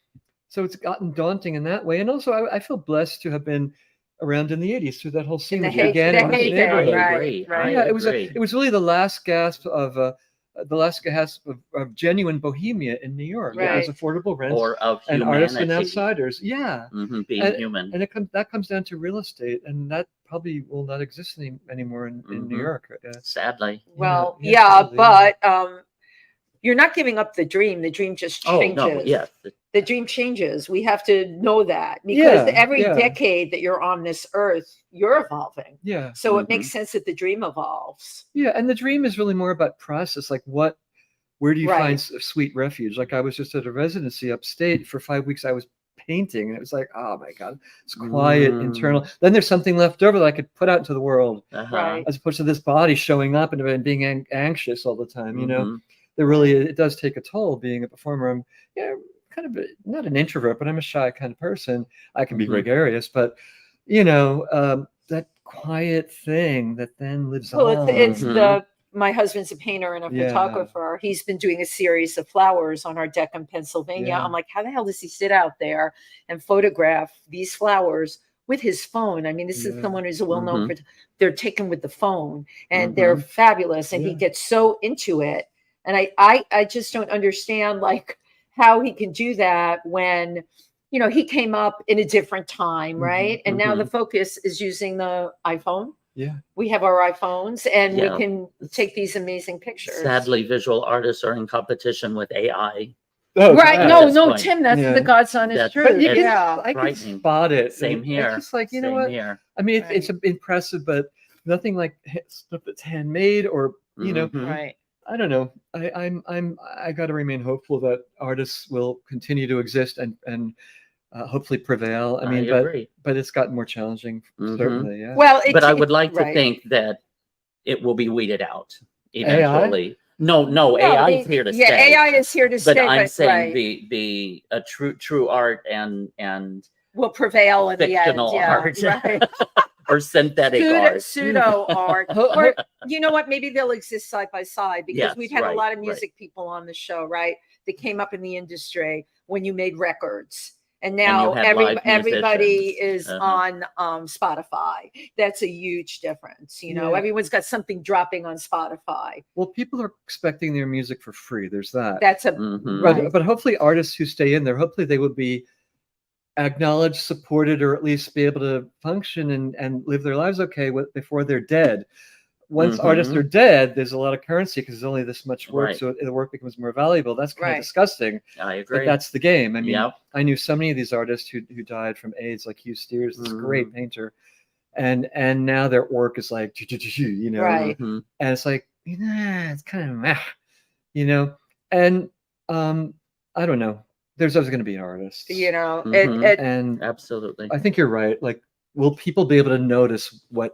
so it's gotten daunting in that way. And also, I feel blessed to have been around in the 80s through that whole scene the which began heyday, in this I neighborhood. agree. right. Yeah, I it was agree. really the last gasp of genuine bohemia in New York. It was Right. affordable rents Or of and humanity. artists and outsiders. Yeah, Being and, human. and that comes down to real estate, and that probably will not exist anymore in New Mhm. York. Sadly. Well, Yeah, yeah, but you're not giving up the dream. The dream just Oh changes. no, yes. The dream changes. We have to know that because every yeah. decade that you're on this earth, you're evolving. Yeah, So it makes sense that the dream evolves. yeah, and the dream is really more about process. Like where do you Right. find sweet refuge? Like I was just at a residency upstate for 5 weeks. I was painting, and it was like, oh my God, it's quiet, internal. Then there's something left over that I could put out into the world, Right. as opposed to this body showing up and being anxious all the time. Mhm. It does take a toll being a performer. I'm kind of not an introvert, but I'm a shy kind of person. I can be Mhm. gregarious, but that quiet thing that then lives Well, on. it's Mhm. my husband's a painter and a Yeah. photographer. He's been doing a series of flowers on our deck in Pennsylvania. Yeah. I'm like, how the hell does he sit out there and photograph these flowers with his phone? I mean, this is Yeah. someone who's a well-known. They're taken with the phone, and Mhm. they're fabulous. And he Yeah. gets so into it, and I just don't understand like how he can do that when he came up in a different time, right? And now the focus is using the iPhone. Yeah. We have our iPhones and Yeah. we can take these amazing pictures. Sadly, visual artists are in competition with AI. Oh, Right. God. No, this no, point. Tim, that's Yeah. the God's honest That's- truth. But you can, Yeah. I can frightening. spot it. Same And here. It's just like, Same what? here. I mean, it's Right. impressive, but nothing like stuff that's handmade or, Mhm. Right. I don't know. I got to remain hopeful that artists will continue to exist and hopefully prevail. I mean, agree. but it's gotten more challenging, Mhm. certainly. Yeah. Well, But I would like to right. think that it will be weeded out eventually. No, No, AI is here to yeah, stay. AI is here to But stay. I'm saying right. the a true art and will prevail in the end. fictional Yeah. art. Right. or synthetic art. Pseudo art. Or you know what? Maybe they'll exist side by side because Yes, we've had a right, lot of right. music people on the show, right? That came up in the industry when you made records. And now you had live everybody musicians. is on Spotify. That's a huge difference. Yeah. Everyone's got something dropping on Spotify. Well, people are expecting their music for free. There's that. That's a Mhm. But hopefully artists who stay in there, hopefully they will be acknowledged, supported, or at least be able to function and live their lives okay before they're dead. Once artists are dead, there's a lot of currency because there's only this much work, Right. so the work becomes more valuable. That's kind Right. of disgusting, I but agree. that's the game. I mean, Yep. I knew so many of these artists who died from AIDS, like Hugh Steers, this great painter, and now their work is like, you know, Right. Mhm. and it's like, it's kind of meh, you know, and I don't know. There's always going to be artists, You know, Mhm. and Absolutely. I think you're right. Like, will people be able to notice what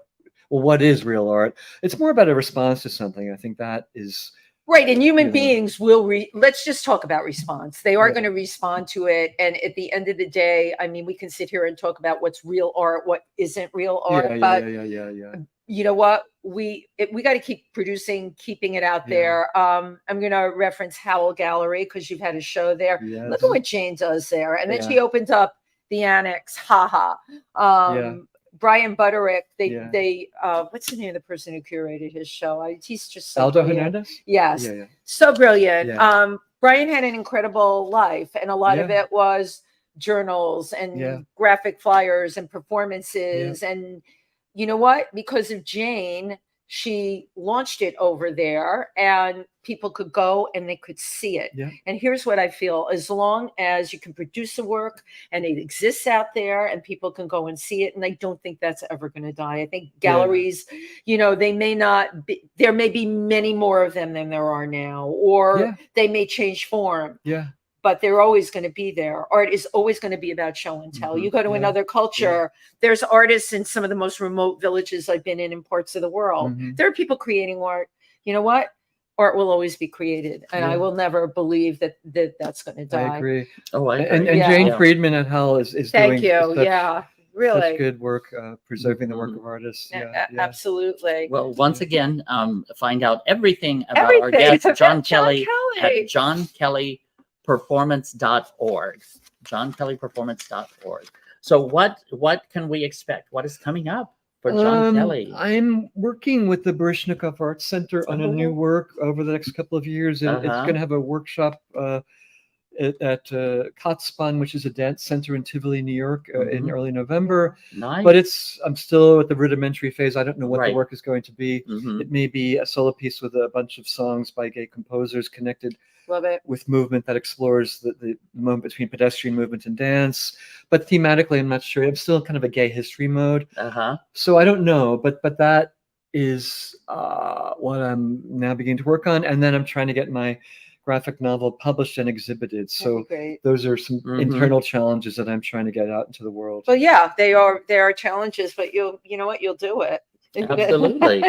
is real art? It's more about a response to something. I think that is right. And human know. beings will let's just talk about response. They are Yeah. going to respond to it. And at the end of the day, I mean, we can sit here and talk about what's real art, what isn't real art, but yeah. you know what? We got to keep producing, keeping it out Yeah. there. I'm going to reference Howell Gallery because you've had a show there. Yes. Look at what Jane does there. And then Yeah. she opened up the annex. Haha. Yeah. Brian Butterick. Yeah. They what's the name of the person who curated his show? He's just so Aldo brilliant. Hernandez? Yes. Yeah. So brilliant. Yeah. Brian had an incredible life, and a lot of Yeah. it was journals and Yeah. graphic flyers and performances. And you know what? Because of Jane, she launched it over there, and people could go and they could see it. Yeah. And here's what I feel: as long as you can produce a work and it exists out there and people can go and see it, and I don't think that's ever going to die. I think galleries, you know, they may not be, there may be many more of them than there are now, or they may change form. Yeah. But they're always going to be there. Art is always going to be about show and tell. You go to another culture, there's artists in some of the most remote villages I've been in parts of the world. There are people creating art. You know what? Art will always be created. And I will never believe that's going to die. I agree. Oh, I agree. And Jane Friedman at Howell is Thank doing you. such, Really. such good work preserving the work of artists. Yeah. Absolutely. Well, once again, find out everything about our guest, John Kelly, at johnkellyperformance.org. johnkellyperformance.org. So what can we expect? What is coming up for John Kelly? I'm working with the Baryshnikov Art Center on a new work over the next couple of years. And it's going to have a workshop at Kotspon, which is a dance center in Tivoli, New York, in early November. Nice. But I'm still at the rudimentary phase. I don't know what the Right. work is going to be. It may be a solo piece with a bunch of songs by gay composers connected Love it. with movement that explores the moment between pedestrian movement and dance. But thematically, I'm not sure. I'm still in kind of a gay history mode. So I don't know. But that is what I'm now beginning to work on. And then I'm trying to get my graphic novel published and exhibited. So those are some internal challenges that I'm trying to get out into the world. Well, yeah, they are challenges, but you know what? You'll do it. Absolutely.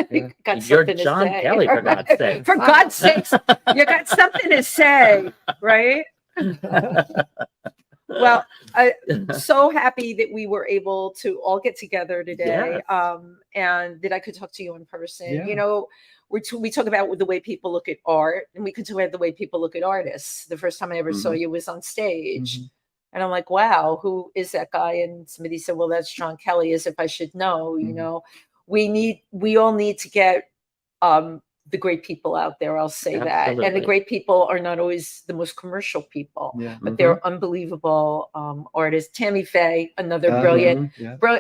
You're John Kelly, for God's sake. For God's sakes, you got something to say, right? Well, I'm so happy that we were able to all get together today, and that I could talk to you in person. You know, we talk about the way people look at art, and we could talk about the way people look at artists. The first time I ever saw you was on stage. And I'm like, wow, who is that guy? And somebody said, well, that's John Kelly, as if I should know. You know, we all need to get the great people out there. I'll say that. And the great people are not always the most commercial people, but they're unbelievable artists. Tammy Faye, another brilliant,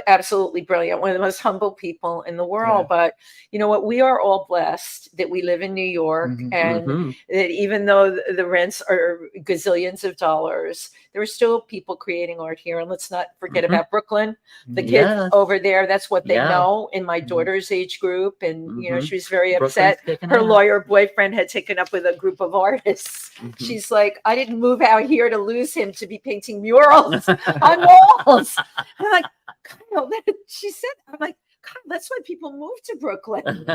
absolutely brilliant, one of the most humble people in the world. But you know what? We are all blessed that we live in New York, and that even though the rents are gazillions of dollars, there are still people creating art here. And let's not forget about Brooklyn, the kids over there. That's what they know in my daughter's age group. And, you know, she was very upset. Her lawyer boyfriend had taken up with a group of artists. She's like, I didn't move out here to lose him to be painting murals on walls. I'm like, Kyle, she said, I'm like, God, that's why people move to Brooklyn.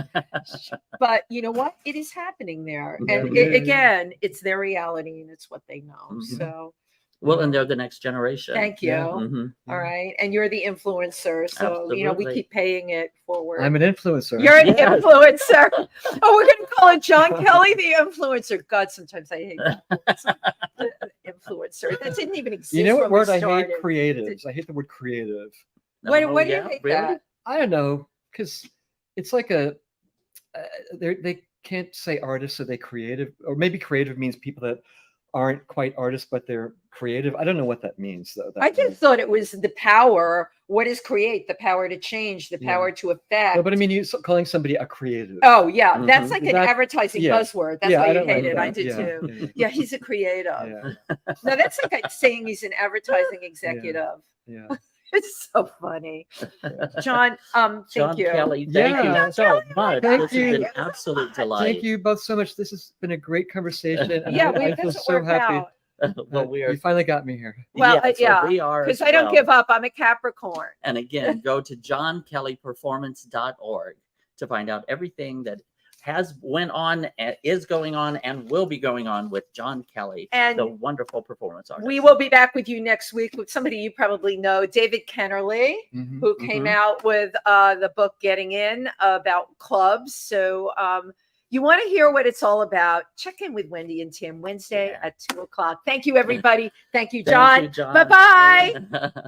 But you know what? It is happening there. And again, it's their reality and it's what they know. So. Well, and they're the next generation. Thank you. All right. And you're the influencer. So, you know, we keep paying it forward. I'm an influencer. You're an influencer. Oh, we're going to call it John Kelly, the influencer. God, sometimes I hate that. Influencer. That didn't even exist. You know what word I started. hate? Creatives. I hate the word creative. Why do you hate that? I don't know. Because it's like they can't say artists, so they creative. Or maybe creative means people that aren't quite artists, but they're creative. I don't know what that means, though. I just thought it was the power. What is create? The power to change, the Yeah. power to affect. No, but I mean, calling somebody a creative. Oh yeah, that's Mhm. like an That- advertising yeah. buzzword. That's Yeah, why I you don't like hate it. that. I did Yeah, too. yeah, Yeah, he's a creative. yeah, No, that's like saying he's an advertising executive. yeah. It's so funny. John, thank John you. Kelly, thank Yeah. you so much. Thank This you. has been an absolute delight. Thank you both so much. This has been a great conversation. And Yeah, I feel that's what so we're happy. about. Well, we are. You finally got me here. Well, yes, yeah, we are. Because as I don't well. give up. I'm a Capricorn. And again, go to johnkellyperformance.org to find out everything that has went on, is going on, and will be going on with John Kelly, And the wonderful performance artist. We will be back with you next week with somebody you probably know, David Kennerly, Mhm. who came Mhm. out with the book Getting In about clubs. So you want to hear what it's all about, check in with Wendy and Tim Wednesday Yeah. at 2:00. Thank you, everybody. Thank you, Thank John. you, John. Bye-bye.